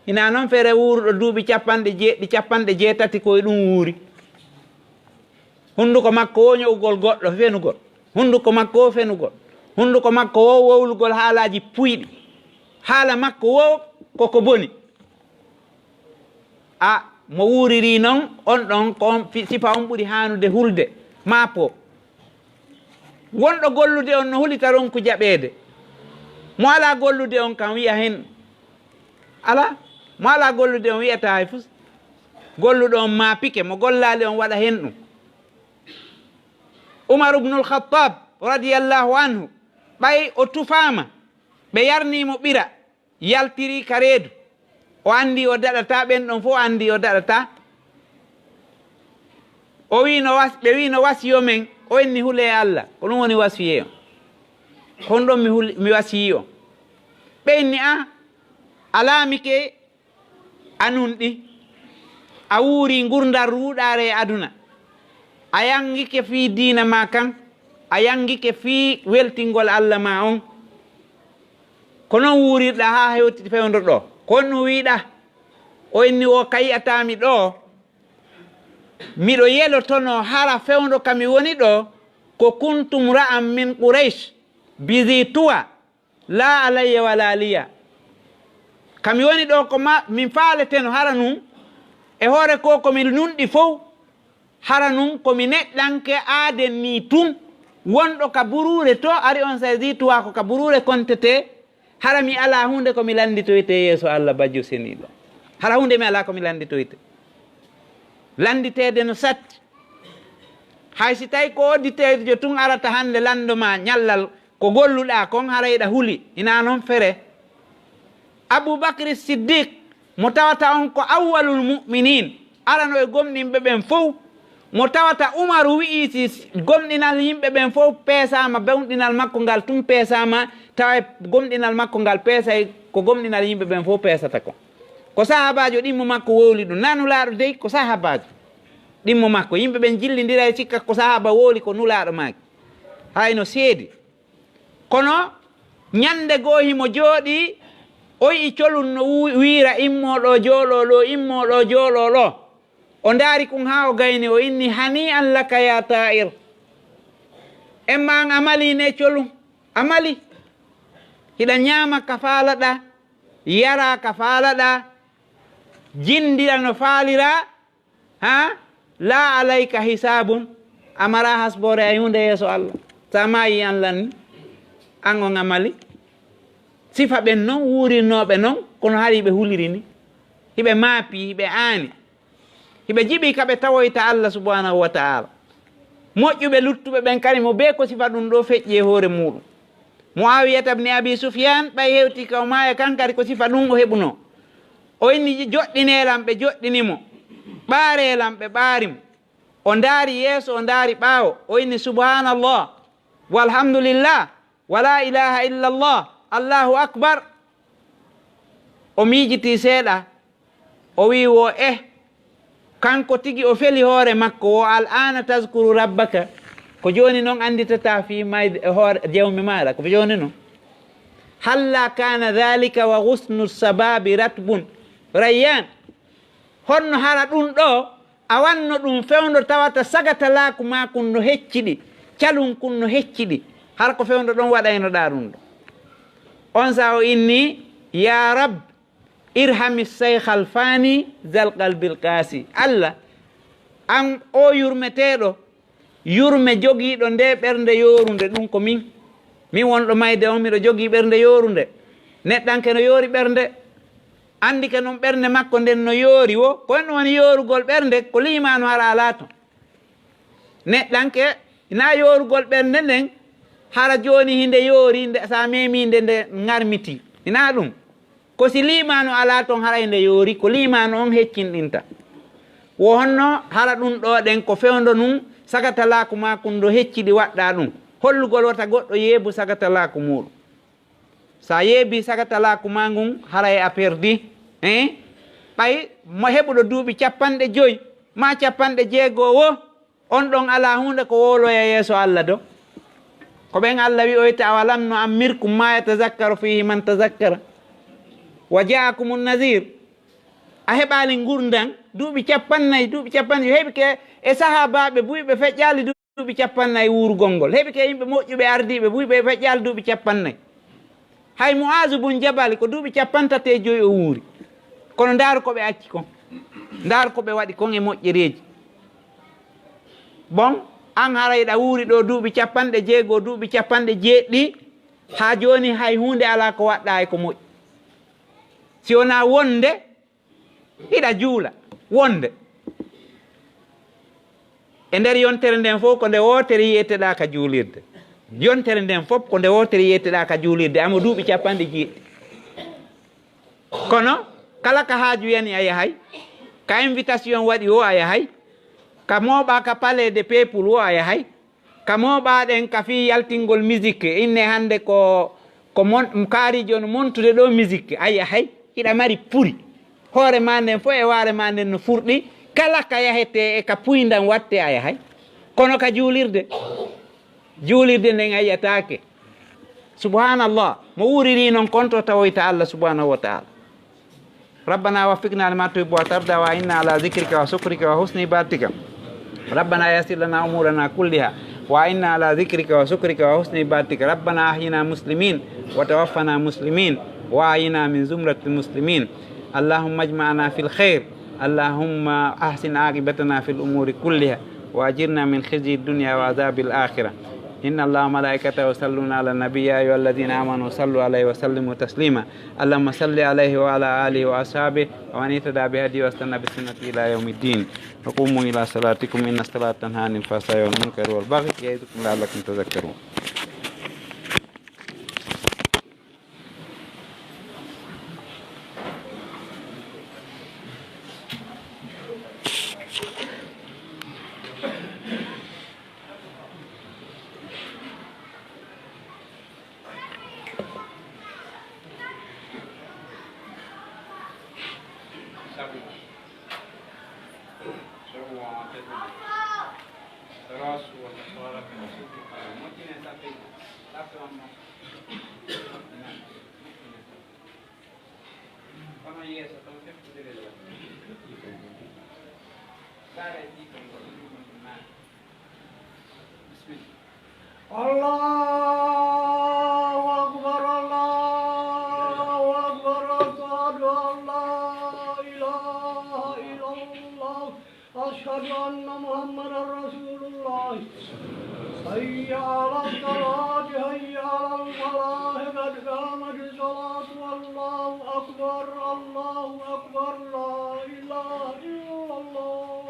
ina noon feere wuuruɗo duuɓi capanɗe jeetati koye ɗum wuuri hunduko makko o ñowgol goɗɗo fenugol hunduko makko o fenugol hunduko makko o wowlugol haalaji puyɗi haala makko o koko boni mo wuuriri noon on ɗon ko sifa on ɓuri hanude hulde maapo wonɗo gollude on no hulita ronku jaɓeede mo ala gollude on kam wiya hen ala mo ala gollude on wiyata hay fus golluɗo on maapike mo gollali on waɗa hen ɗum Umar ibnul Khattab radiyallahu anhu ɓay o tufama ɓe yarnimo ɓira yaltiri ka reedu o andi o daɗata ɓen ɗon fof andi o daɗata ɓe wino wasiyo men o enni hule Allah ko ɗum woni wasiye on kon ɗon mi wasiyi on ɓe inni alamike anunɗi a wuuri gurdal ruuɗare e aduna a yangike fi diina ma kan a yangike fii weltingol Allah ma on ko noon wuurirɗa ha hewti fewndo ɗo ko no wiiɗa o inni o kayiyatami ɗo miɗo yelotono hara fewndo kami woni ɗo ko kuntum ra'an min quraish bizi tuwa la alayya wala liya kami woni ɗo ko min faaleteno hara nun e hoore ko komi nunɗi fof hara nun komi neɗɗanke aaden ni tun wonɗo ka burure to ari on sa tuwa ko ka burure kontete hara mi ala hunde komi landitoyte yeeso Allah bajjo seniɗo hara hunde mi ala komi landitoyte landitede no satti hay si tawi ko odditejo tun arata hande landoma ñallal ko golluɗa kon hara yiɗa huuli ina noon fere aboubacry siddiq mo tawata on ko awwalul muminin arano e gomɗinɓe ɓen fof mo tawata umaru wi'iti gomɗinal yimɓe ɓen fof peesama bewɗinal makko ngal tum peesama tawa gomɗinal makko ngal peesay ko gomɗinal yimɓe ɓen fof peesata ko sahabajo ɗimmo makko wowli ɗum nanulaɗo dey ko sahabajo ɗimmo makko yimɓe ɓen jillidira e cikka ko sahaba wowli ko nulaɗo maki hayno seedi kono ñande goo himo jooɗi o yi colum no wiira immoɗo jooɗoɗo immoɗo jooɗoɗo o ndaari kum ha o gayni o inni hani an laka ya ta'ir emma an amali ne colum amali hiɗa ñaama ka faalaɗa yara ka faalaɗa jindira no faalira ha la alayka hisabum amara hasbore ay hunde yeeso Allah sa mayi an lanni an on amali sifa ɓen noon wuurinnoɓe noon kono haari ɓe huliri ni hiɓe maapi hiɓe aani hiɓe jiɓi kaɓe tawoyta Allah subhanahu wa ta'ala moƴƴuɓe luttuɓe ɓen kadi mo be ko sifa ɗum ɗo feƴƴi e hoore muɗum Muawiyata ibn Abi Sufyan ɓay hewti ka o maaya kankadi ko sifa ɗum o heɓuno o inni joɗɗinelam ɓe joɗɗinimo ɓaarelam ɓe ɓaarimo o ndaari yeeso o ndaari ɓaawo o inni subhanallah walhamdulillah wala ilaha illa allah allahu akbar o miijiti seeɗa o wi wo kanko tigi o feli hoore makko wo al ana taskuru rabbaka ko joni noon anditata fi mayde hoore jewmi maɗa ko joni noon halla kana dhalika wa husnu sababi ratbun rayyan honno hara ɗum ɗo a wanno ɗum fewndo tawata sagatalaku ma kun no hecciɗi calum kun no hecciɗi har ko fewndo ɗon waɗaynoɗa ɗum ɗo on sa o inni ya rab irhami cheikh alfani zal qalbil qasi Allah an o yurmeteɗo yurme jogiiɗo nde ɓernde yorude ɗum ko min wonɗo mayde on miɗo jogii ɓernde yorude neɗɗanke no yoori ɓernde andi ke noon ɓernde makko nden no yoori wo ko ɗum woni yorugol ɓernde ko limano hara ala to neɗɗanke na yorugol ɓernde nden hara joni hinde yoori nde sa meminde nde garmiti ina ɗum ko si limano ala toon hara nde yoori ko limano on heccinɗinta wo honno hara ɗum ɗo ɗen ko fewndo num sagatalaku ma kun do hecciɗi waɗɗa ɗum hollugol wata goɗɗo yeebu sagatalaku muɗum sa yeebi sagatalaku ma ngun haray a perdi ɓay mo heɓuɗo duuɓi 50 ma 60 wo on ɗon ala hunde ko woloya yeeso Allah do ko ɓen Allah wi oyta awalam no ammirkum ma yatazakkaru fihi man tazakkara wa jaakumun nazir a heɓali gurdan duuɓi 50 duuɓi 50 heɓi ke e sahabaɓe buyɓe feƴƴali duuɓi 50 wurugol ngol heɓi ke yimɓe moƴƴuɓe ardiɓe buyɓe feƴƴali duuɓi 50 hay Muazu bun Jabal ko duuɓi 35 o wuuri kono ndaaru koɓe acci kon ndaaru koɓe waɗi kon e moƴƴereji bon an harayɗa wuuri ɗo duuɓi 60 duuɓi 70 ha joni hay hunde ala ko waɗɗa e ko moƴƴi si wona wonde hiɗa juula wonde e nder yontere nden fof ko nde wotere yiyeteɗa ka juulirde yontere nden fof ko nde wotere yiyeteɗa ka juulirde amo duuɓi 70 kono kala ka haaju yani a yahay ka invitation waɗi o a yahay ka mooɓa ka palais de peuple o a yahay ka mooɓaɗen ka fi yaltingol musique inne hande ko kaarijo no montude ɗo musique a yahay hiɗa mari puri hoore ma nden fof e waare ma nden no furɗi kala ka yahete e ka puydan watte a yahay kono ka juulirde juulirde nden a yiyataake subhanallah mo wuuriri noon konto tawoyta Allah subhanahu wa taala. ربنا وفقنا لما تحب وترضى وإنا على ذكرك وشكرك وحسن عبادتك ربنا يسر لنا أمورنا كلها وإنا على ذكرك وشكرك وحسن عبادتك ربنا أحينا مسلمين وتوفنا مسلمين وأحينا من زمرة المسلمين اللهم اجمعنا في الخير اللهم أحسن عاقبتنا في الأمور كلها وأجرنا من خزي الدنيا وعذاب الآخرة إن الله وملائكته يصلون على النبي يا أيها الذين آمنوا صلوا عليه وسلموا تسليما اللهم صل عليه وعلى آله وأصحابه ومن اهتدى بهديه واستنى بسنته إلى يوم الدين وقوموا إلى صلاتكم إن الصلاة تنهى عن الفحشاء والمنكر والبغي يعظكم لعلكم تذكرون. أشهد أن محمدا رسول الله. حي على الصلاة حي على الفلاح قد قامت الصلاة والله أكبر الله أكبر لا إله إلا الله.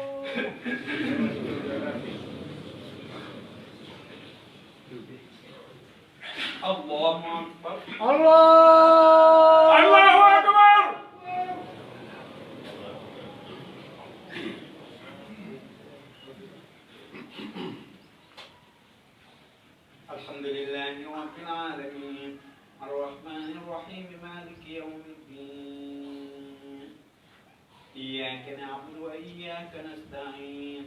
الله أكبر الله أكبر. الحمد لله رب العالمين الرحمن الرحيم مالك يوم الدين إياك نعبد وإياك نستعين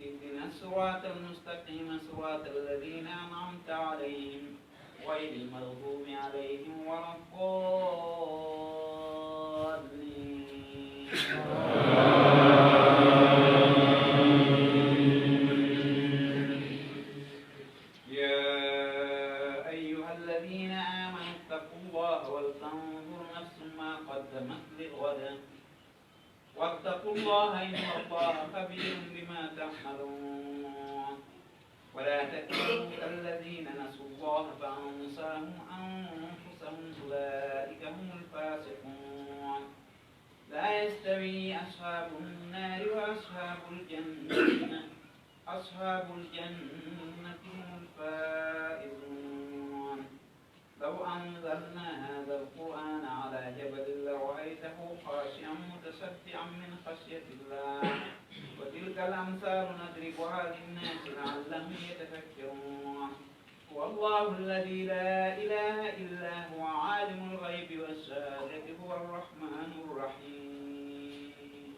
اهدنا الصراط المستقيم صراط الذين أنعمت عليهم غير المغضوب عليهم ولا الضالين. واتقوا الله إن الله خبير بما تعملون ولا تكونوا كالذين نسوا الله فأنساهم أنفسهم أولئك هم الفاسقون. لا يستوي أصحاب النار وأصحاب الجنة هم الفائزون. لو أنزلنا هذا القرآن على جبل لرأيته خاشعا متصدعا من خشية الله وتلك الأمثال نضربها للناس لعلهم يتفكرون. هو الله الذي لا إله إلا هو عالم الغيب والشهادة هو الرحمن الرحيم.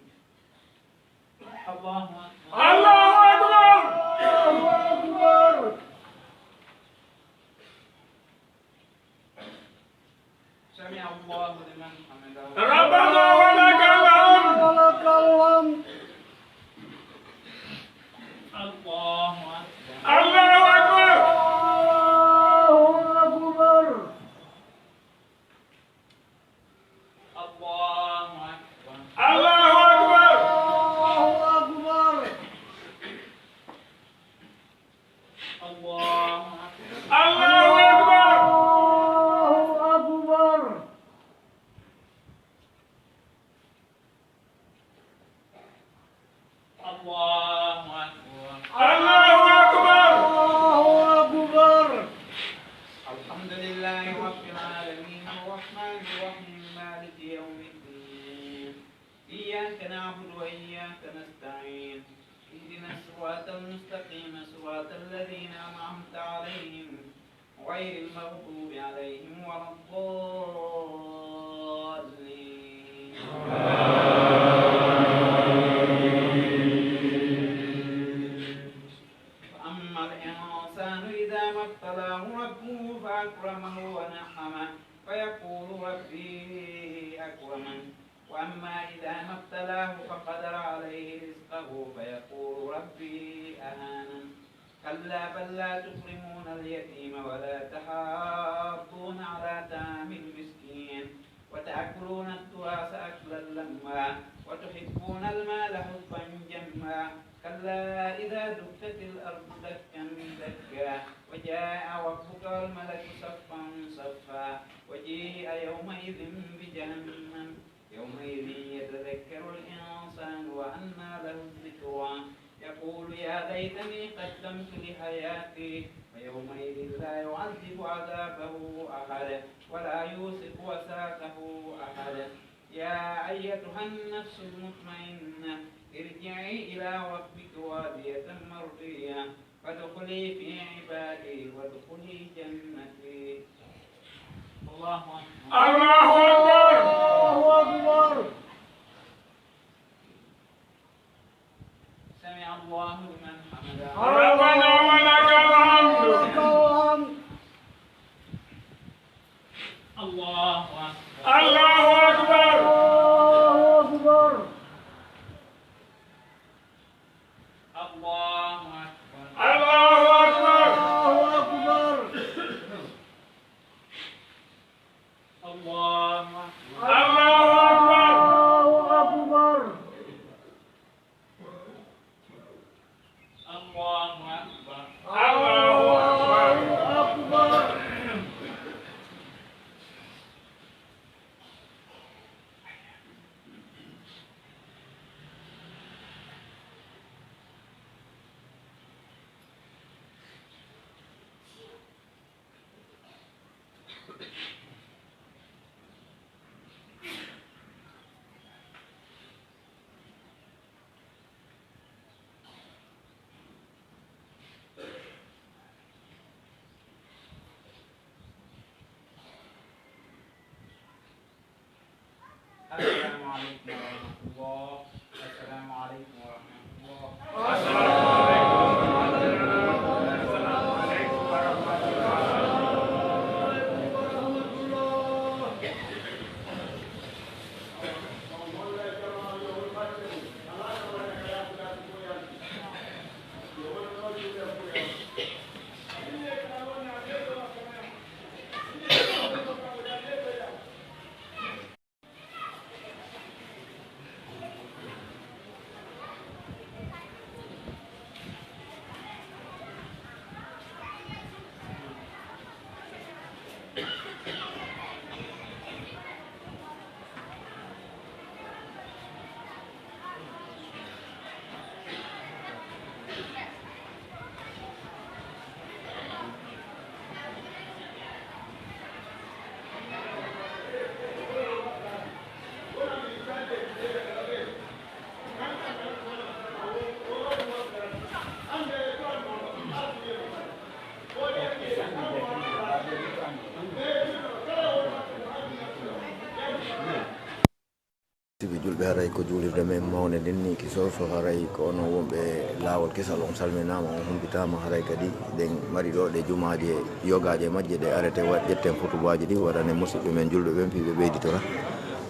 الله أكبر الله أكبر. الله أكبر. سمع الله لمن حمده ربنا ولك الحمد. ولك الحمد. الله أكبر الله أكبر. الله أكبر الله أكبر. الله أكبر الله أكبر. الله أكبر الله أكبر. الحمد لله رب العالمين الرحمن الرحيم مالك يوم الدين إياك نعبد وإياك نستعين اهدنا الصراط المستقيم صراط الذين أنعمت عليهم غير المغضوب عليهم ولا الضالين. فأما الإنسان إذا ما وأما إذا ما ابتلاه فقدر عليه رزقه فيقول ربي أهانن كلا بل لا تكرمون اليتيم ولا تحاضون على طعام المسكين وتأكلون التراث أكلا لما وتحبون المال حبا جما كلا إذا دكت الأرض دكا دكا وجاء ربك والملك صفا صفا وجيء يومئذ بجهنم يومئذ يتذكر الإنسان وأنى له الذكرى يقول يا ليتني قدمت لحياتي ويومئذ لا يعذب عذابه أحد ولا يوثق وثاقه أحد يا أيتها النفس المطمئنة ارجعي إلى ربك راضية مرضية فادخلي في عبادي وادخلي جنتي. الله أكبر. الله أكبر. الله أكبر. سمع الله لمن حمده. ربنا ولك الحمد. الله أكبر. الله أكبر. الله أكبر. الله أكبر. الله أكبر. الله أكبر. الله أكبر. الله أكبر. الله أكبر. السلام عليكم ورحمة الله. السلام عليكم ورحمة الله. julɓe haray ko juulirde men mawne nden ni kiso so haray ko ono wonɓe laawol kesal on salminama on humpitama haray kadi ɗen mari ɗo ɗe jumaje yogaje majje ɗe arrêté ƴetten hutubaji ɗi waɗane musidɓe men julɓe ɓen piɓe ɓeyditora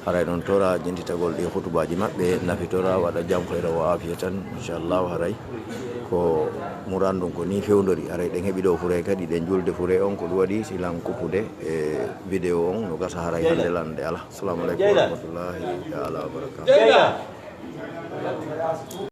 haray ɗon tora jentitagol ɗi hutubaji maɓɓe nafitora waɗa jam koyra o afiya tan inchallahu haray ko murandum ko ni fewdori haray ɗen heeɓi ɗo fure kadi ɗen julde fure on ko ɗum waɗi silan kuppude e vidéo on no gasa haray hande lande ala assalamu aleykum wa rahmatullahi taala wa barakatuh.